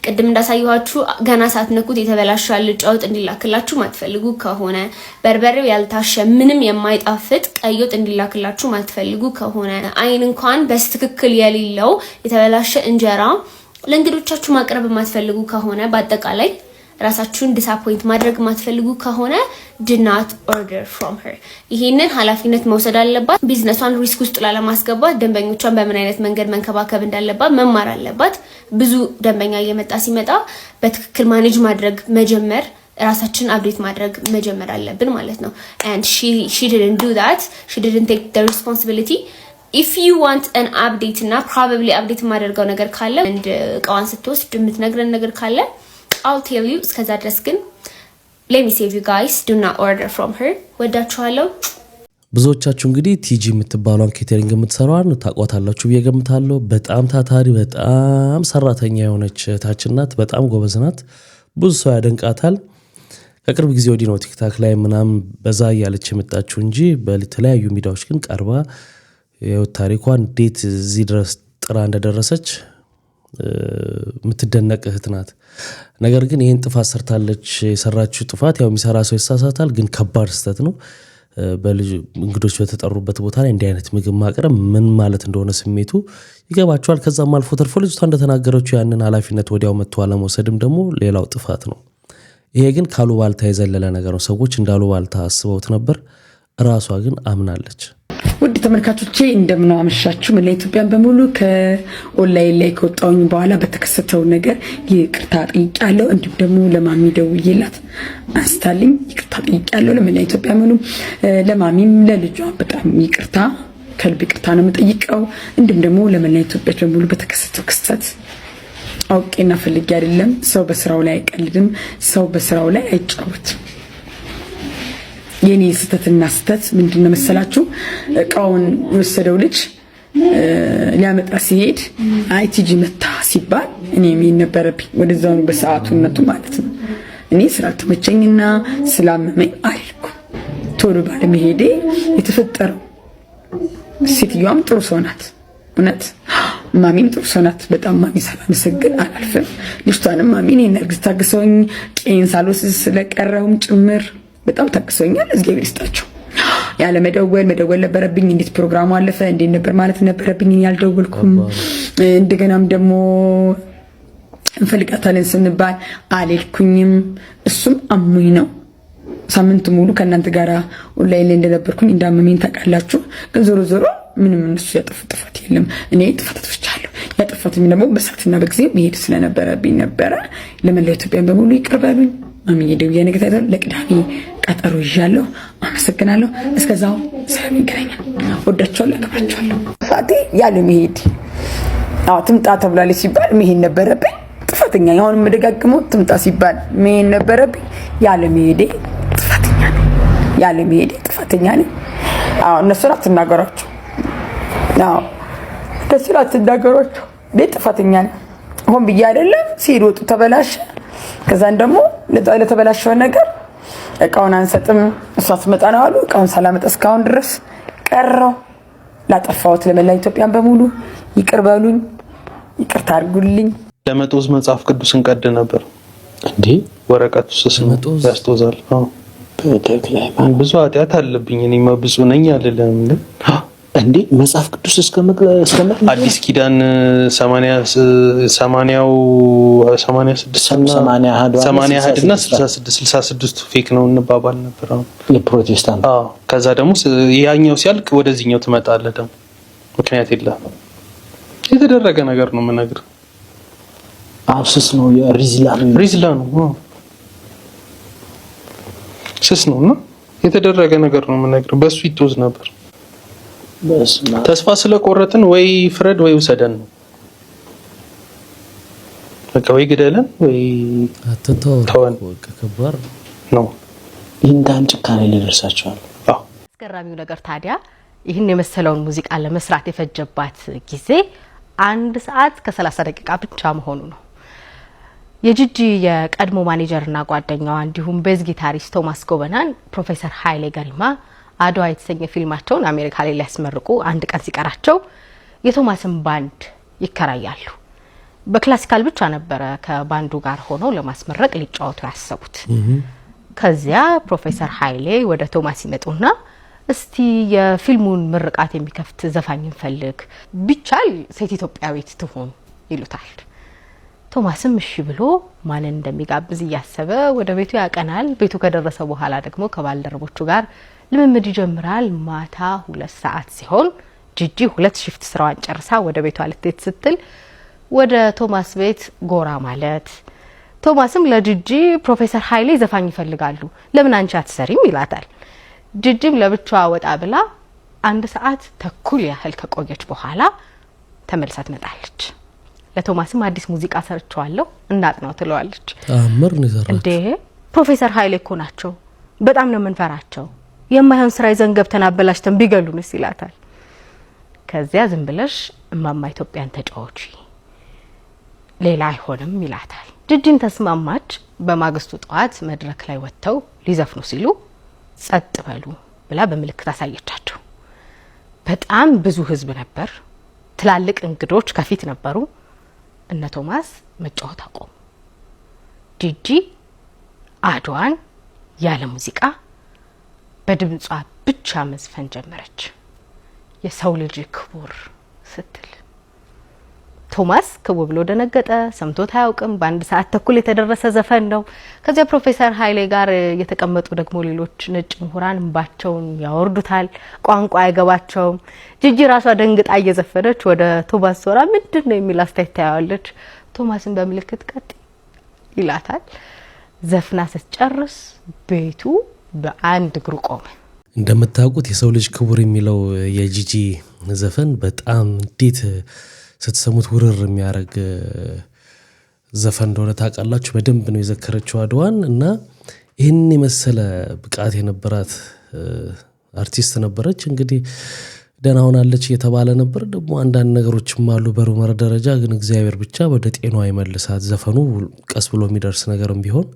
ቅድም እንዳሳየኋችሁ ገና ሳትነኩት የተበላሸ አልጫ ወጥ እንዲላክላችሁ ማትፈልጉ ከሆነ በርበሬው ያልታሸ ምንም የማይጣፍጥ ቀይ ወጥ እንዲላክላችሁ ማትፈልጉ ከሆነ አይን እንኳን በስትክክል የሌለው የተበላሸ እንጀራ ለእንግዶቻችሁ ማቅረብ ማትፈልጉ ከሆነ በአጠቃላይ ራሳችሁን ዲስአፖይንት ማድረግ ማትፈልጉ ከሆነ do not order from her። ይሄንን ኃላፊነት መውሰድ አለባት። ቢዝነሷን ሪስክ ውስጥ ላለማስገባት ደንበኞቿን በምን አይነት መንገድ መንከባከብ እንዳለባት መማር አለባት። ብዙ ደንበኛ እየመጣ ሲመጣ በትክክል ማኔጅ ማድረግ መጀመር ራሳችንን አፕዴት ማድረግ መጀመር አለብን ማለት ነው። and she didn't do that. She didn't take the responsibility. if you want an update እና probably update ማድረገው ነገር ካለ and እቃዋን ስትወስድ የምትነግረን ነገር ካለ I'll tell you። እስከዛ ድረስ ግን let me save you guys. do not order from her። ወዳችኋለሁ። ብዙዎቻችሁ እንግዲህ ቲጂ የምትባሏን ኬተሪንግ የምትሰራዋን ታቋታላችሁ ብዬ ገምታለሁ። በጣም ታታሪ በጣም ሰራተኛ የሆነች እህታችን ናት። በጣም ጎበዝ ናት። ብዙ ሰው ያደንቃታል። ከቅርብ ጊዜ ወዲህ ነው ቲክታክ ላይ ምናምን በዛ እያለች የመጣችው እንጂ በተለያዩ ሚዲያዎች ግን ቀርባ የህይወት ታሪኳን እንዴት እዚህ ድረስ ጥራ እንደደረሰች የምትደነቅ እህት ናት። ነገር ግን ይሄን ጥፋት ሰርታለች። የሰራችው ጥፋት ያው የሚሰራ ሰው ይሳሳታል፣ ግን ከባድ ስህተት ነው። በልጅ እንግዶች በተጠሩበት ቦታ ላይ እንዲህ አይነት ምግብ ማቅረብ ምን ማለት እንደሆነ ስሜቱ ይገባቸዋል። ከዛም አልፎ ተርፎ ልጅቷ እንደተናገረችው ያንን ኃላፊነት ወዲያው መጥቶ አለመውሰድም ደግሞ ሌላው ጥፋት ነው። ይሄ ግን ካሉባልታ የዘለለ ነገር ነው። ሰዎች እንዳሉባልታ አስበውት ነበር፣ ራሷ ግን አምናለች። ውድ ተመልካቾቼ እንደምን አመሻችሁ። ምን ለኢትዮጵያን በሙሉ ከኦንላይን ላይ ከወጣሁኝ በኋላ በተከሰተው ነገር ይቅርታ ጠይቄያለሁ። እንዲሁም ደግሞ ለማሚ ደውዬላት አንስታልኝ ይቅርታ ጠይቄያለሁ። ለምን ለኢትዮጵያ ሙሉ ለማሚም ለልጇ በጣም ይቅርታ ከልብ ይቅርታ ነው የምጠይቀው። እንዲሁም ደግሞ ለምን ለኢትዮጵያ በሙሉ በተከሰተው ክስተት አውቄና ፈልጌ አይደለም። ሰው በስራው ላይ አይቀልድም፣ ሰው በስራው ላይ አይጫወትም። የኔ ስተትና ስተት ምንድነው መሰላችሁ? እቃውን የወሰደው ልጅ ሊያመጣ ሲሄድ አይ ቲጂ መታ ሲባል እኔ ምን ነበረብኝ ወደዛው በሰዓቱነቱ ማለት ነው። እኔ ስላልተመቸኝና ስላመመኝ አልኩ ቶሎ ባለመሄዴ የተፈጠረው። ሴትዮዋም ጥሩ ሰው ናት፣ እውነት ማሚም ጥሩ ሰው ናት። በጣም ማሚ ሳላመሰግን አላልፍም። ልጅቷንም ማሚን እነርግዝ ታግሰውኝ ቄን ሳልወስድ ስለቀረሁም ጭምር በጣም ታክሰኛል። እግዚአብሔር ይስጣቸው። ያለ መደወል ነበረብኝ። እንዴት ፕሮግራሙ አለፈ እንዴት ነበር ማለት ነበረብኝ። ያልደወልኩም እንደገናም ደግሞ እንፈልጋታለን ስንባል አልልኩኝም። እሱም አሙኝ ነው። ሳምንት ሙሉ ከእናንተ ጋር ኦንላይን ላይ እንደነበርኩኝ እንዳመመኝ ታውቃላችሁ። ግን ዞሮ ዞሮ ምንም እነሱ ያጠፉት ጥፋት የለም። እኔ ጥፋት አጥፍቻለሁ። ያጠፋትም ደግሞ በሰዓትና በጊዜ መሄድ ስለነበረብኝ ነበረ። ለመላው ኢትዮጵያን በሙሉ ይቅር በሉኝ። ማሚዬ ደውዬ ነገታታ ለቅዳሜ ቀጠሮ ይዣለሁ። አመሰግናለሁ። እስከዛው ሰላም ይገናኛል። ወዳችኋለሁ፣ አከብራችኋለሁ። ፋቲ ያለ መሄድ ትምጣ ተብላለች ሲባል መሄድ ነበረብኝ። ጥፋተኛ አሁን መደጋግመው ትምጣ ሲባል መሄድ ነበረብኝ። ያለ መሄዴ ጥፋተኛ ነኝ። ያለ መሄዴ ጥፋተኛ ነኝ። እነሱን አትናገሯቸው። እነሱን አትናገሯቸው። እኔ ጥፋተኛ ነኝ። ሆን ብዬ አይደለም። ሲሄድ ወጡ ተበላሸ። ከዛን ደግሞ ለተበላሸው ነገር እቃውን አንሰጥም እሷ ትመጣ ነው አሉ። እቃውን ሳላመጣ እስካሁን ድረስ ቀረው። ላጠፋሁት ለመላ ኢትዮጵያን በሙሉ ይቅር በሉኝ፣ ይቅርታ አድርጉልኝ። ለመጦዝ መጽሐፍ ቅዱስን ቀድ ነበር እንዴ? ወረቀቱ ስስመጦዝ ያስጦዛል። ብዙ ኃጢአት አለብኝ እኔ ብዙ ነኝ አልልም ግን እንዴ መጽሐፍ ቅዱስ እስከመጥ አዲስ ኪዳን 80 እና 66 ፌክ ነው እንባባል ነበር የፕሮቴስታንት። ከዛ ደግሞ ያኛው ሲያልቅ ወደዚህኛው ትመጣለህ። ደግሞ ምክንያት የለም። የተደረገ ነገር ነው የምነግርህ። ስስ ነው ሪዝላ ነው ስስ ነውና የተደረገ ነገር ነው የምነግርህ። በሱ ይተውዝ ነበር። ተስፋ ስለቆረጥን ወይ ፍረድ ወይ ውሰደን ነው በቃ። ወይ ግደለን ወይ ተወን ከባድ ነው። እንዳን ጭካኔ ሊደርሳቸዋል። አስገራሚው ነገር ታዲያ ይህን የመሰለውን ሙዚቃ ለመስራት የፈጀባት ጊዜ 1 ሰዓት ከ30 ደቂቃ ብቻ መሆኑ ነው። የጂጂ የቀድሞ ማኔጀርና ጓደኛዋ እንዲሁም ቤዝ ጊታሪስት ቶማስ ጎበናን ፕሮፌሰር ኃይሌ ገሪማ አድዋ የተሰኘ ፊልማቸውን አሜሪካ ላይ ሊያስመርቁ 1 ቀን ሲቀራቸው የቶማስን ባንድ ይከራያሉ። በክላሲካል ብቻ ነበረ ከባንዱ ጋር ሆነው ለማስመረቅ ሊጫወቱ ያሰቡት። ከዚያ ፕሮፌሰር ኃይሌ ወደ ቶማስ ይመጡና እስቲ የፊልሙን ምርቃት የሚከፍት ዘፋኝ እንፈልግ፣ ቢቻል ሴት ኢትዮጵያዊት ትሆን ይሉታል። ቶማስም እሺ ብሎ ማንን እንደሚጋብዝ እያሰበ ወደ ቤቱ ያቀናል። ቤቱ ከደረሰ በኋላ ደግሞ ከባልደረቦቹ ጋር ልምምድ ይጀምራል። ማታ 2 ሰዓት ሲሆን ጂጂ 2 ሽፍት ስራዋን ጨርሳ ወደ ቤቷ ልትሄድ ስትል ወደ ቶማስ ቤት ጎራ ማለት፣ ቶማስም ለጂጂ ፕሮፌሰር ኃይሌ ዘፋኝ ይፈልጋሉ ለምን አንቺ አትሰሪም ይላታል። ጂጂም ለብቻዋ ወጣ ብላ 1 ሰዓት ተኩል ያህል ከቆየች በኋላ ተመልሳ ትመጣለች። ለቶማስም አዲስ ሙዚቃ ሰርቻለሁ እናጥናው ትለዋለች። ታምር ነው ዘራች እንዴ ፕሮፌሰር ኃይሌ እኮ ናቸው፣ በጣም ነው የምንፈራቸው፣ የማይሆን ስራ ይዘን ገብተን አበላሽተን ቢገሉንስ ይላታል። ከዚያ ዝም ብለሽ እማማ ኢትዮጵያን ተጫወቺ ሌላ አይሆንም ይላታል። ጂጂን ተስማማች። በማግስቱ ጠዋት መድረክ ላይ ወጥተው ሊዘፍኑ ሲሉ ጸጥ በሉ ብላ በምልክት አሳየቻቸው። በጣም ብዙ ህዝብ ነበር። ትላልቅ እንግዶች ከፊት ነበሩ። እነ ቶማስ መጫወት አቆሙ። ጂጂ አድዋን ያለ ሙዚቃ በድምጿ ብቻ መዝፈን ጀመረች። የሰው ልጅ ክቡር ስትል ቶማስ ክው ብሎ ደነገጠ። ሰምቶት አያውቅም። በ1 ሰዓት ተኩል የተደረሰ ዘፈን ነው። ከዚያ ፕሮፌሰር ኃይሌ ጋር የተቀመጡ ደግሞ ሌሎች ነጭ ምሁራን እንባቸውን ያወርዱታል። ቋንቋ አይገባቸውም። ጂጂ ራሷ ደንግጣ እየዘፈነች ወደ ቶማስ ዞራ ምንድነው የሚል አስተያየት ታያለች። ቶማስን በምልክት ቀጥ ይላታል። ዘፍና ስትጨርስ ቤቱ በአንድ እግሩ ቆመ። እንደምታውቁት የሰው ልጅ ክቡር የሚለው የጂጂ ዘፈን በጣም እንዴት ስትሰሙት ውርር የሚያደርግ ዘፈን እንደሆነ ታውቃላችሁ። በደንብ ነው የዘከረችው አድዋን እና ይህን የመሰለ ብቃት የነበራት አርቲስት ነበረች። እንግዲህ ደህና ሆናለች እየተባለ ነበር። ደግሞ አንዳንድ ነገሮችም አሉ በሩመር ደረጃ፣ ግን እግዚአብሔር ብቻ ወደ ጤኗ ይመልሳት። ዘፈኑ ቀስ ብሎ የሚደርስ ነገርም ቢሆን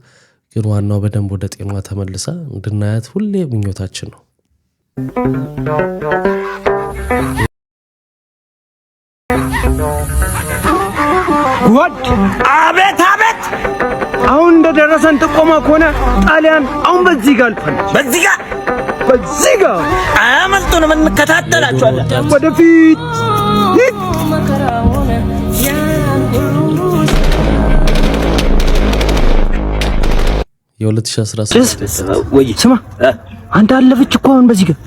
ግን ዋናው በደንብ ወደ ጤኗ ተመልሳ እንድናያት ሁሌ ምኞታችን ነው። ጉድ! አቤት አቤት! አሁን እንደደረሰን ጥቆማ ከሆነ ጣሊያን አሁን በዚህ ጋር አልፋለች። በዚህ ጋር አያመልጡንም፣ እንከታተላቸዋለን። ወደፊት የ2016 ወይ ስማ፣ አንተ አለፈች እኮ አሁን በዚህ ጋር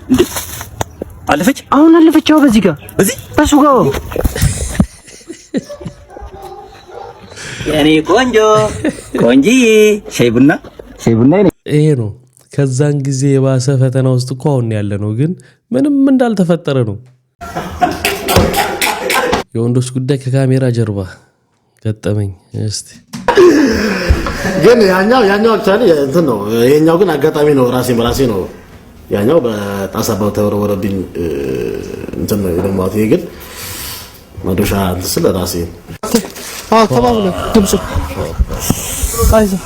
አለፈች። አሁን አለፈች። አሁን በዚህ ጋር በሱ ጋር የኔ ቆንጆ ቆንጂዬ ሻይ ቡና ይሄ ነው። ከዛን ጊዜ የባሰ ፈተና ውስጥ እኮ አሁን ያለ ነው፣ ግን ምንም እንዳልተፈጠረ ነው። የወንዶች ጉዳይ ከካሜራ ጀርባ ገጠመኝ። እስቲ ግን ያኛው አክቹአሊ እንትን ነው። ይሄኛው ግን አጋጣሚ ነው። ራሴ ነው ያኛው በጣሳባው ተወረወረብኝ እንትን ነው የደማት። ይሄ ግን መዶሻ ስለ ራሴ ተባብለ ድምፁ አይዞህ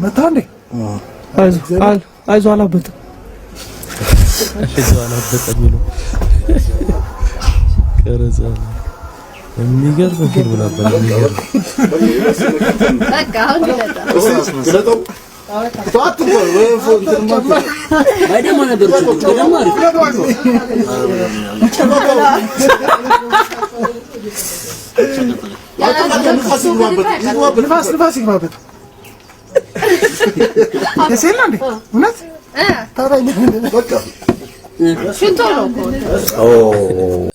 መታ እንዴ አይዞህ አላበጠም ነው ቀረጻ የሚገርም ፊልም ነበር። የሚገርም በቃ አሁን ይለጣ ጧት ወይ ፎንተርማ ባይደማ ነበር ደግሞ አሪፍ ንፋስ ይግባበት ደሴላ እንዴ እውነት በቃ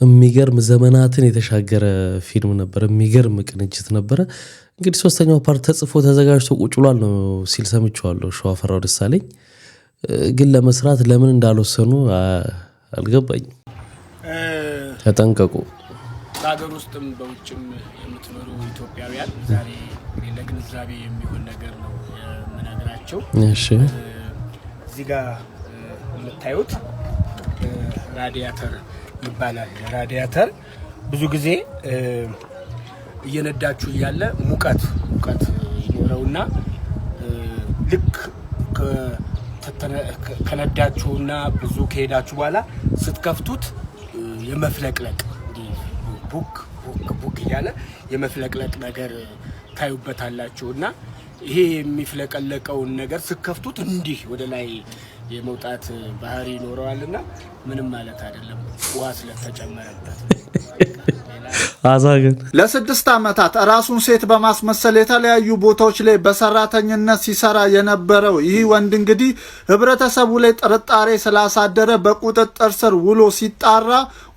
የሚገርም ዘመናትን የተሻገረ ፊልም ነበር። የሚገርም ቅንጅት ነበረ። እንግዲህ 3ኛው ፓርት ተጽፎ ተዘጋጅቶ ቁጭ ብሏል ነው ሲል ሰምቻለሁ ሸዋፈራው ደሳለኝ። ግን ለመስራት ለምን እንዳልወሰኑ አልገባኝም። ተጠንቀቁ። በሀገር ውስጥም በውጭም የምትኖሩ ኢትዮጵያውያን ዛሬ ለግንዛቤ የሚሆን ነገር ነው የምነግራቸው። እሺ እዚህ ጋር የምታዩት ራዲያተር ይባላል። ራዲያተር ብዙ ጊዜ እየነዳችሁ እያለ ሙቀት ይኖረውና ልክ ከነዳችሁና ብዙ ከሄዳችሁ በኋላ ስትከፍቱት የመፍለቅለቅ ቡክ እያለ የመፍለቅለቅ ነገር ታዩበታላችሁና ይሄ የሚፍለቀለቀውን ነገር ስትከፍቱት እንዲህ ወደ ላይ የመውጣት ባህሪ ይኖረዋልና ምንም ማለት አይደለም ውሃ ስለተጨመረበት። አዛገን ለ6 ዓመታት ራሱን ሴት በማስመሰል የተለያዩ ቦታዎች ላይ በሰራተኝነት ሲሰራ የነበረው ይህ ወንድ እንግዲህ ህብረተሰቡ ላይ ጥርጣሬ ስላሳደረ በቁጥጥር ስር ውሎ ሲጣራ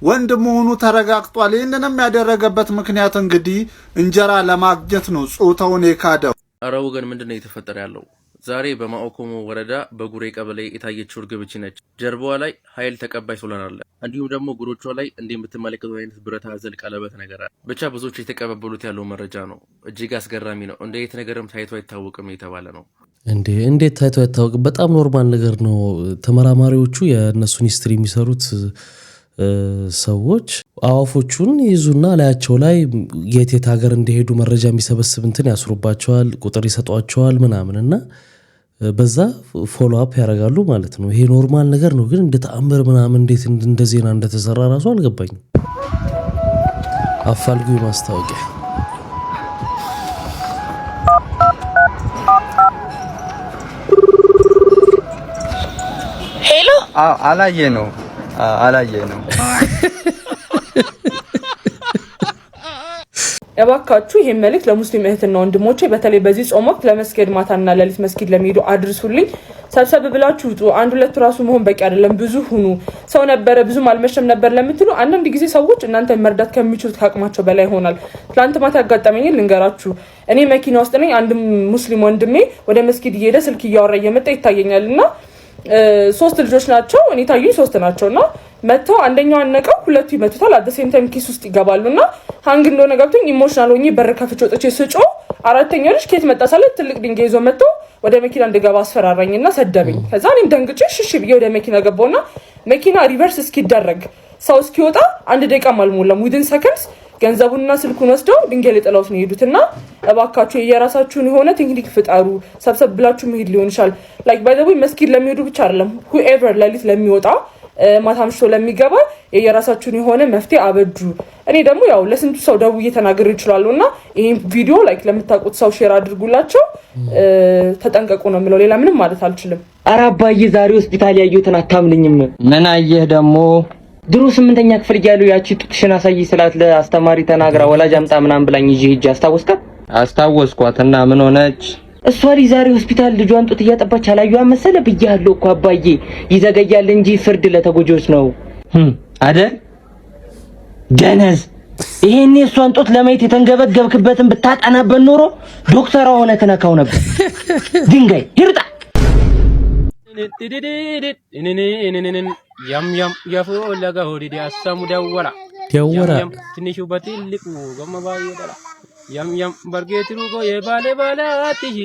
ወንድ መሆኑ ተረጋግጧል። ይህንንም ያደረገበት ምክንያት እንግዲህ እንጀራ ለማግኘት ነው ጾታውን የካደው። አረ ወገን ምንድነው እየተፈጠረ ያለው? ዛሬ በማኦኮሞ ወረዳ በጉሬ ቀበሌ የታየችው እርግብች ነች። ጀርባዋ ላይ ኃይል ተቀባይ ሶላር አለ። እንዲሁም ደግሞ ጉሮቿ ላይ እንደምትመለከቱት አይነት ብረት አዘል ቀለበት ነገር አለ። ብቻ ብዙዎች የተቀበሉት ያለው መረጃ ነው። እጅግ አስገራሚ ነው። እንዴት ነገርም ታይቶ አይታወቅም የተባለ ነው። እንዴት ታይቶ አይታወቅም? በጣም ኖርማል ነገር ነው። ተመራማሪዎቹ የእነሱን ሂስትሪ የሚሰሩት ሰዎች አዋፎቹን ይዙና ላያቸው ላይ የት ሀገር እንደሄዱ መረጃ የሚሰበስብ እንትን ያስሩባቸዋል፣ ቁጥር ይሰጧቸዋል ምናምንና በዛ ፎሎ አፕ ያደርጋሉ ማለት ነው። ይሄ ኖርማል ነገር ነው። ግን እንደ ተአምር ምናምን እንዴት እንደ ዜና እንደተሰራ ራሱ አልገባኝም። አፋልጉ ማስታወቂያ ሄሎ አላየነው እባካችሁ ይሄን መልእክት ለሙስሊም እህትና ወንድሞቼ በተለይ በዚህ ጾም ወቅት ለመስጊድ ማታና ለሊት መስጊድ ለሚሄዱ አድርሱልኝ። ሰብሰብ ብላችሁ ውጡ። አንድ ሁለት ራሱ መሆን በቂ አይደለም፣ ብዙ ሁኑ። ሰው ነበረ ብዙም አልመሸም ነበር ለምትሉ አንዳንድ ጊዜ ሰዎች እናንተ መርዳት ከሚችሉት አቅማቸው በላይ ይሆናል። ትላንት ማታ ያጋጠመኝ ልንገራችሁ። እኔ መኪና ውስጥ ነኝ። አንድ ሙስሊም ወንድሜ ወደ መስጊድ እየሄደ ስልክ እያወራ እየመጣ ይታየኛልና 3 ልጆች ናቸው። እኔ ታዩኝ 3 ናቸውና መተው አንደኛው አነቀው፣ ሁለቱ ይመቱታል። አደ ሴም ታይም ኪስ ውስጥ ይገባሉና ሃንግ እንደሆነ ገብቶኝ ኢሞሽናል ሆኜ በር ከፍቼ ወጥቼ ስጮ አራተኛው ልጅ ከየት መጣ ሳለ ትልቅ ድንጋይ ይዞ መጥቶ ወደ መኪና እንድገባ አስፈራራኝና ሰደበኝ። ከዛ እኔም ደንግጬ ሽሽ ብዬ ወደ መኪና ገባውና መኪና ሪቨርስ እስኪደረግ ሰው እስኪወጣ 1 ደቂቃ አልሞላም። ዊድን ሰከንድስ ገንዘቡንና ስልኩን ወስደው ድንጋይ ላይ ጥለውት ነው የሄዱትና እባካችሁ የራሳችሁን የሆነ ቴክኒክ ፍጠሩ። ሰብሰብ ብላችሁ መሄድ ሊሆን ይችላል። ላይክ ባይ ዘ ዌይ መስጊድ ለሚሄዱ ብቻ አይደለም፣ whoever ለሊት ለሚወጣ ማታምሾ ለሚገባ የራሳችሁን የሆነ መፍትሄ አበጁ። እኔ ደግሞ ያው ለስንቱ ሰው ደውዬ ተናግሬ ይችላልውና ይሄን ቪዲዮ ላይክ ለምታውቁት ሰው ሼር አድርጉላቸው። ተጠንቀቁ ነው የምለው፣ ሌላ ምንም ማለት አልችልም። ኧረ አባዬ ዛሬ ሆስፒታል ያየሁትን አታምንኝም። ምን አየህ ደግሞ? ድሮ 8ኛ ክፍል እያለሁ ያቺ ጡትሽን አሳይ ስላት ለአስተማሪ ተናግራ ወላጅ አምጣ ምናምን ብላኝ ይዤ ሂጅ አስታወስካት? አስታወስኳትና ምን ሆነች? እሷ ልጅ ዛሬ ሆስፒታል ልጇን ጡት እያጠባች አላየኋት መሰለ ብያለሁ እኮ አባዬ። ይዘገያል እንጂ ፍርድ ለተጎጆች ነው አይደል? ደነዝ ይሄኔ እሷን ጡት ለማየት የተንገበገብክበትን ብታጠናበት ኖሮ ዶክተሯ ሆነ ተነካው ነበር። ድንጋይ ይርጣ ያም ያፎ ለጋ ሆዲዲ አሳሙ ደወራ ትንሹ በትልቁ ገመባይ ደራ ያም በርጌትሩ ጎ የባለ ባላትሺ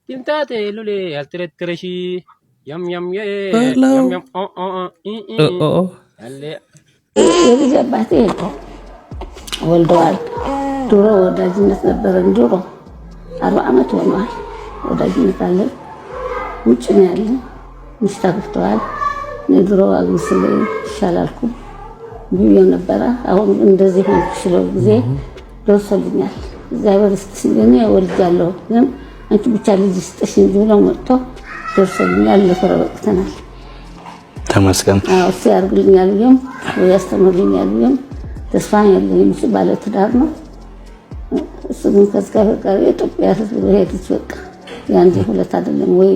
ትምታቴ ሉሌ አልተረተረሺ ያም አለ የልጅ አባቴ ወልደዋል። ድሮ ወዳጅነት ነበረን። ድሮ 40 ዓመት ሆኗል። ወዳጅነት አለን። ውጭ ነው ያለ ሚስት አግብተዋል። ድሮ አግብስል ይሻላልኩ ብዬ ነበረ። አሁን እንደዚህ ሆንኩ ስለው ጊዜ ደርሶልኛል። እግዚአብሔር ይስጥልኝ። ወልጃለሁ ግን አንቺ ብቻ ልጅ ስጥሽ እንጂ ብለው መጥቶ ደርሶልኛል። ለፈረበቅተናል። ተመስገን። እሱ ያርግልኛል ብዬም ወይ ያስተምርልኛል ብዬም ተስፋ ያለኝ ባለ ትዳር ነው። እሱ ግን ከእግዚአብሔር ጋር የኢትዮጵያ ሕዝብ ሄድች በቃ ያንዴ ሁለት አይደለም ወይ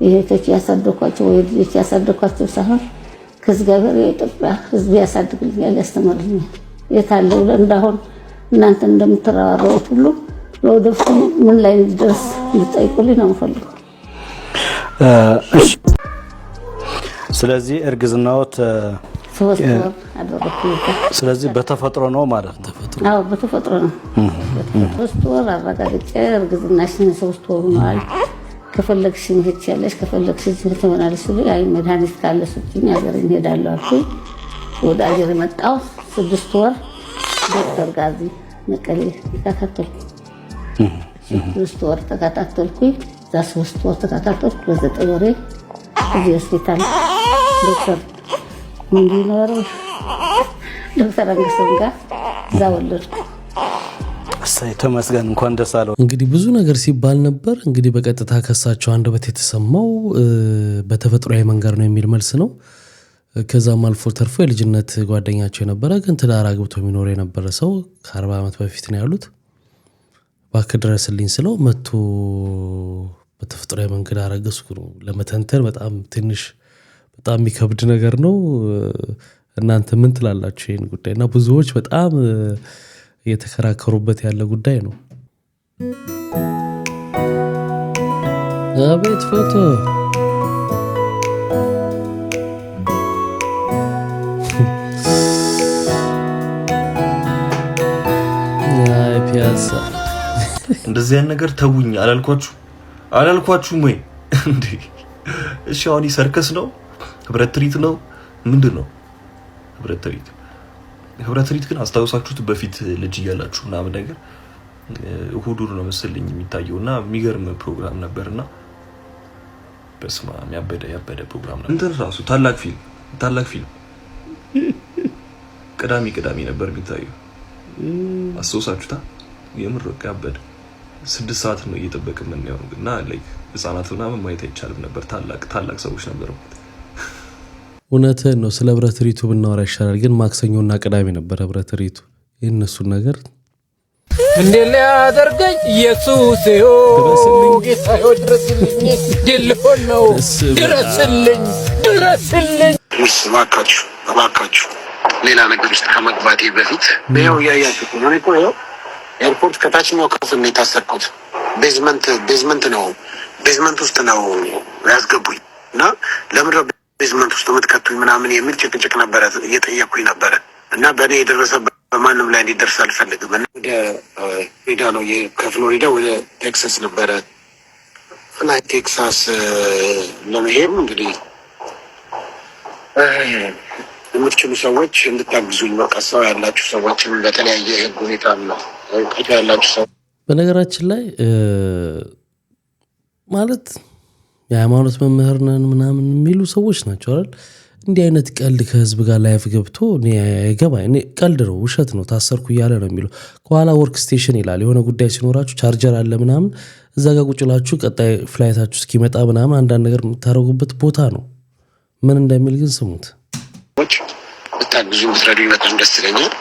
ይሄቶች ያሳደኳቸው ወይ ልጆች ያሳደኳቸው ሳይሆን ከእግዚአብሔር የኢትዮጵያ ሕዝብ ያሳድግልኛል፣ ያስተምርልኛል። የታለው ለእንዳሁን እናንተ እንደምትራራሩት ሁሉ ለወደፊቱ ምን ላይ እንድደርስ እንድጠይቁልኝ ነው የምፈልገው። እሺ ስለዚህ እርግዝናዎት 3 ወር አደረኩኝ። ስለዚህ በተፈጥሮ ነው ማለት ነው? አዎ በተፈጥሮ ነው። 3 ወር አረጋግጬ እርግዝናሽን 3 ወር ሆኗል፣ ከፈለግሽ ትሄጃለሽ፣ ከፈለግሽ ትሆናለሽ ሲሉ አይ መድኃኒት ካለ ስጪኝ ሀገር እንሄዳለሁ አልኩኝ። ወደ አገር መጣሁ። 6 ወር ዶክተር ጋዚ መቀሌ ተከታተልኩ። 6 ወር ተከታተልኩኝ። እዛ 3 ወር ተከታተልኩ። በ9 ወሬ እዚህ ሆስፒታል ዶክተር እንዲኖር ዶክተር አንገሶን ጋር እዛ ወለድኩ። እሰይ ተመስገን፣ እንኳን ደስ አለው። እንግዲህ ብዙ ነገር ሲባል ነበር። እንግዲህ በቀጥታ ከሳቸው አንደበት የተሰማው በተፈጥሯዊ መንገድ ነው የሚል መልስ ነው። ከዛም አልፎ ተርፎ የልጅነት ጓደኛቸው የነበረ ግን ትዳር አግብቶ የሚኖር የነበረ ሰው ከ40 ዓመት በፊት ነው ያሉት። እባክህ ድረስልኝ ስለው መጥቶ በተፈጥሯዊ መንገድ አረገዝኩ ነው ለመተንተን በጣም ትንሽ በጣም የሚከብድ ነገር ነው። እናንተ ምን ትላላችሁ ይሄን ጉዳይ? እና ብዙዎች በጣም እየተከራከሩበት ያለ ጉዳይ ነው። አቤት ፎቶ ፒያሳ እንደዚህ አይነት ነገር ተውኝ አላልኳችሁም ወይ እንዴ? እሺ አሁን ሰርከስ ነው? ህብረት ትርኢት ነው? ምንድነው ህብረት ትርኢት ግን አስታውሳችሁት በፊት ልጅ እያላችሁ ምናምን ነገር እሁድ ነው መሰለኝ የሚታየውና የሚገርም ፕሮግራም ነበርና በስማ ያበደ ፕሮግራም ነበር። እንትን ራሱ ታላቅ ፊልም ቅዳሜ ነበር የሚታየው። አስታውሳችሁታ? የምር ያበደ 6 ሰዓት ነው እየጠበቅን ምን ያው እና ላይክ ህፃናት ምናምን ማየት አይቻልም ነበር። ታላቅ ሰዎች ነበሩ። እውነትህን ነው። ስለ ህብረት ትርኢቱ ብናወራ ይሻላል፣ ግን ማክሰኞና ቅዳሜ ነበር ህብረት ትርኢቱ። የእነሱን ነገር እንዴ ሊያደርገኝ ኢየሱስ ጌታዬ ድረስልኝ፣ ድልሆን ነው ድረስልኝ። እባካችሁ ሌላ ነገር ውስጥ ከመግባቴ በፊት በየው ያያችሁት ነው እኮ ይኸው ኤርፖርት ከታችኛው ክፍል ነው የታሰርኩት። ቤዝመንት ነው። ቤዝመንት ውስጥ ነው ያስገቡኝ እና ለምን ቤዝመንት ውስጥ የምትከቱኝ ምናምን የሚል ጭቅጭቅ ነበረ፣ እየጠየኩኝ ነበረ እና በእኔ የደረሰ በማንም ላይ እንዲደርስ አልፈልግም። እና ወደ ፍሎሪዳ ነው ከፍሎሪዳ ወደ ቴክሳስ ነበረ ፍላይ ቴክሳስ ለመሄድ እንግዲህ የምትችሉ ሰዎች እንድታግዙኝ በቃ ሰው ያላችሁ ሰዎችም በተለያየ ህግ ሁኔታ ነው እውቀቱ ያላችሁ ሰው በነገራችን ላይ ማለት የሃይማኖት መምህር ነን ምናምን የሚሉ ሰዎች ናቸው አይደል? እንዲህ አይነት ቀልድ ከህዝብ ጋር ላይፍ ገብቶ እኔ ቀልድ ነው ውሸት ነው ታሰርኩ እያለ ነው የሚለው። ከኋላ ወርክ ስቴሽን ይላል። የሆነ ጉዳይ ሲኖራችሁ ቻርጀር አለ ምናምን እዛ ጋር ቁጭላችሁ ቀጣይ ፍላይታችሁ እስኪመጣ ምናምን አንዳንድ ነገር የምታደርጉበት ቦታ ነው። ምን እንደሚል ግን ስሙት። ብታግዙ ብትረዱኝ በጣም ደስ ይለኛል።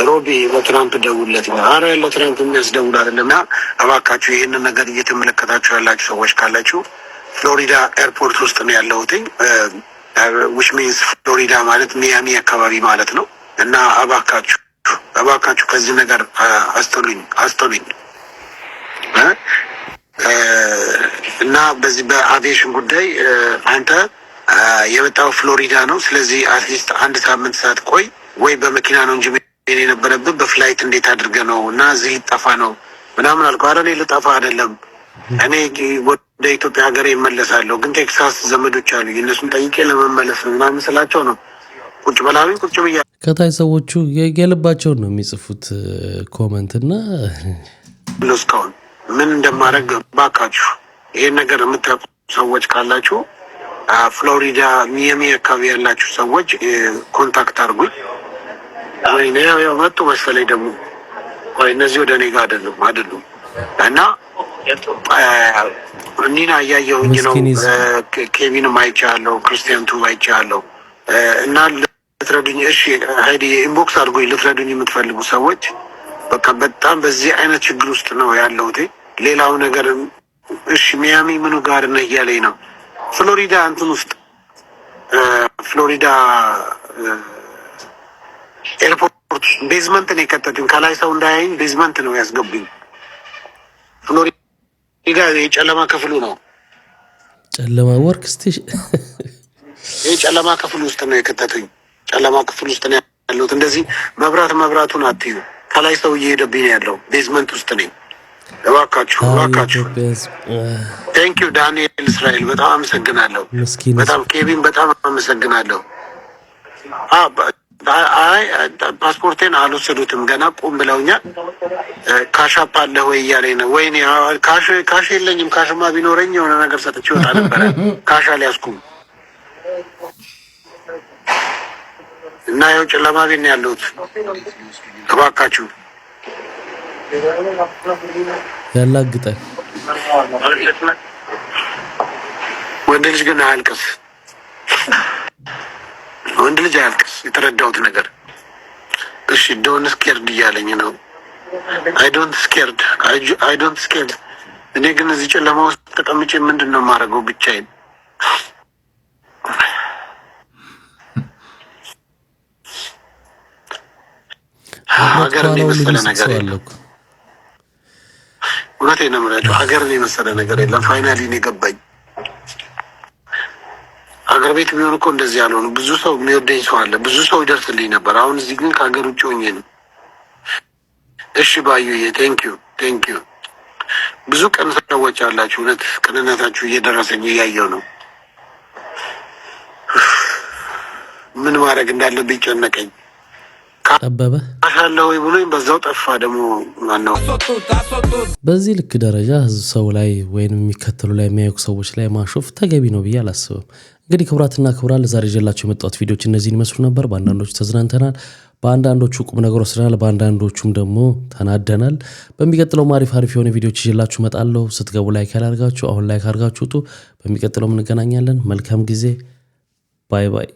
ሮቢ ለትራምፕ ደውለት ነው። አረ ለትራምፕ የሚያስደውል አይደለም። እና እባካችሁ ይህንን ነገር እየተመለከታችሁ ያላችሁ ሰዎች ካላችሁ ፍሎሪዳ ኤርፖርት ውስጥ ነው ያለሁት። which means ፍሎሪዳ ማለት ሚያሚ አካባቢ ማለት ነው። እና እባካችሁ ከዚህ ነገር አስጠሉኝ እና በዚህ በአቪዬሽን ጉዳይ አንተ የመጣው ፍሎሪዳ ነው። ስለዚህ አትሊስት 1 ሳምንት ሰዓት ቆይ ወይ በመኪና ነው እንጂ የነበረብህ በፍላይት እንዴት አድርገህ ነው እና እዚህ ይጠፋ ነው ምናምን አልኩህ። ኧረ እኔ ልጠፋ አይደለም፣ እኔ ወደ ኢትዮጵያ ሀገር ይመለሳለሁ፣ ግን ቴክሳስ ዘመዶች አሉ እነሱን ጠይቄ ለመመለስ ነው ምናምን ስላቸው ነው ቁጭ በላሉኝ። ቁጭ ብያ ከታይ ሰዎቹ የልባቸውን ነው የሚጽፉት ኮመንት እና እስካሁን ምን እንደማደርግ ባካችሁ ይሄን ነገር የምታውቁ ሰዎች ካላችሁ ፍሎሪዳ ሚያሚ አካባቢ ያላችሁ ሰዎች ኮንታክት አድርጉኝ። ያው መጡ መሰለኝ ደግሞ እነዚህ ወደ እኔ ጋር አይደሉም እና ኒና እያየሁኝ ነው። ኬቪንም አይቻለሁ፣ ክርስቲያን ቱ አይቻለሁ እና ልትረዱኝ እሺ ሀይዲ ኢንቦክስ አድርጎኝ ልትረዱኝ የምትፈልጉ ሰዎች በቃ በጣም በዚህ አይነት ችግር ውስጥ ነው ያለሁት። ሌላው ነገር እሺ ሚያሚ ምኑ ጋር ነህ እያለኝ ነው። ፍሎሪዳ እንትን ውስጥ ፍሎሪዳ ኤርፖርት ቤዝመንት ነው የከተቱኝ። ከላይ ሰው እንዳያይኝ ቤዝመንት ነው ያስገቡኝ። ፍሎሪዳ የጨለማ ክፍሉ ነው። ጨለማ ወርክ ስቴሽን የጨለማ ክፍል ውስጥ ነው የከተቱኝ። ጨለማ ክፍል ውስጥ ነው ያለሁት። እንደዚህ መብራቱን አትዩ። ከላይ ሰው እየሄደብኝ ያለው ቤዝመንት ውስጥ ነኝ። እባካችሁ ቴንክ ዩ ዳንኤል እስራኤል በጣም አመሰግናለሁ። በጣም ኬቪን በጣም አመሰግናለሁ። አይ ፓስፖርቴን አልወሰዱትም ገና ቁም ብለውኛል። ካሻፕ አለ ወይ እያለኝ ነው። ወይኔ ካሽ የለኝም። ካሽማ ቢኖረኝ የሆነ ነገር ሰጥቼ ወጣ ነበረ። ካሽ አልያዝኩም እና ያው ጨለማ ቤት ነው ያለሁት። እባካችሁ ያላግጣል። ወንድ ልጅ ግን አያልቅስ። ወንድ ልጅ አያልቅስ። የተረዳሁት ነገር እሺ ዶንት ስኬርድ እያለኝ ነው። አይ ዶንት ስኬርድ። እኔ ግን እዚህ ጨለማ ውስጥ ተቀምጬ ምንድን ነው የማደርገው ብቻዬን? ሀገርን የመሰለ ነገር የለም። እውነቴን ነው የምላቸው። ሀገርን የመሰለ ነገር የለም። ፋይናሊ ነው የገባኝ። ሀገር ቤት ቢሆን እኮ እንደዚህ ያልሆኑ ብዙ ሰው የሚወደኝ ሰው አለ። ብዙ ሰው ይደርስልኝ ነበር። አሁን እዚህ ግን ከሀገር ውጭ ሆኜ ነው። እሺ ባዩዬ ቴንኪዩ። ብዙ ቀን ሰዎች አላችሁ። እውነት ቅንነታችሁ እየደረሰኝ እያየው ነው። ምን ማድረግ እንዳለብኝ ጨነቀኝ። ጠበበ አሻለ ወይ ብሎኝ በዛው ጠፋ። ደግሞ ማነው በዚህ ልክ ደረጃ ሰው ላይ ወይንም የሚከተሉ ላይ የሚያዩክ ሰዎች ላይ ማሾፍ ተገቢ ነው ብዬ አላስብም። እንግዲህ ክቡራትና ክቡራን ለዛሬ ይዤላችሁ የመጣሁት ቪዲዮዎች እነዚህን ይመስሉ ነበር። በአንዳንዶቹ ተዝናንተናል፣ በአንዳንዶቹ ቁም ነገር ወስደናል፣ በአንዳንዶቹም ደግሞ ተናደናል። በሚቀጥለው አሪፍ የሆነ ቪዲዮዎች ይዤላችሁ እመጣለሁ። ስትገቡ ላይክ ያላርጋችሁ አሁን ላይክ አርጋችሁ ውጡ። በሚቀጥለው እንገናኛለን። መልካም ጊዜ። ባይ ባይ።